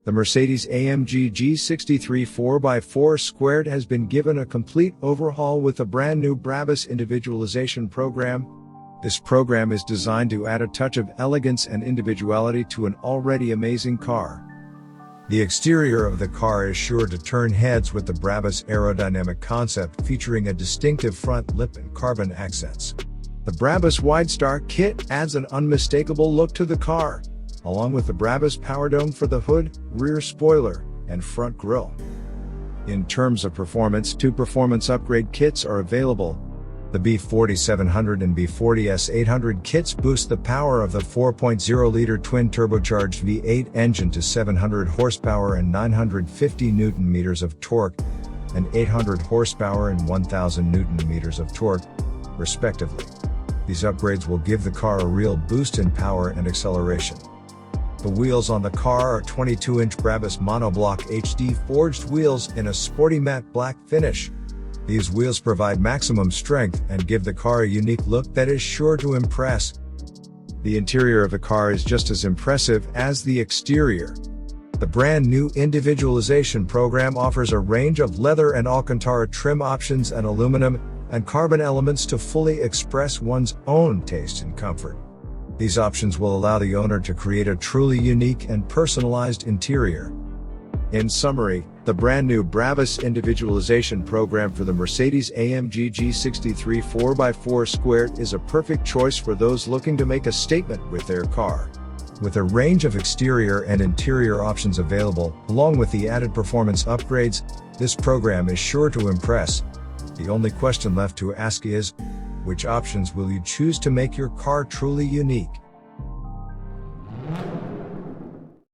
The Mercedes-AMG G63 4x4 has been given a complete overhaul with a brand new BRABUS individualization program. This program is designed to add a touch of elegance and individuality to an already amazing car. The exterior of the car is sure to turn heads with the BRABUS aerodynamic concept featuring a distinctive front lip and carbon accents. The BRABUS WIDESTAR kit adds an unmistakable look to the car, along with the BRABUS powerdome for the hood, rear spoiler, and front grille. In terms of performance, two performance upgrade kits are available. The B40-700 and B40S-800 kits boost the power of the 4.0-liter twin-turbocharged V8 engine to 700 horsepower and 950 Nm of torque, and 800 horsepower and 1000 Nm of torque, respectively. These upgrades will give the car a real boost in power and acceleration. The wheels on the car are 22-inch BRABUS Monoblock HD forged wheels in a sporty matte black finish. These wheels provide maximum strength and give the car a unique look that is sure to impress. The interior of the car is just as impressive as the exterior. The brand new individualization program offers a range of leather and Alcantara trim options and aluminum and carbon elements to fully express one's own taste and comfort. These options will allow the owner to create a truly unique and personalized interior. In summary, the brand new BRABUS individualization program for the Mercedes-AMG G63 4x4 is a perfect choice for those looking to make a statement with their car. With a range of exterior and interior options available, along with the added performance upgrades, this program is sure to impress. The only question left to ask is, which options will you choose to make your car truly unique?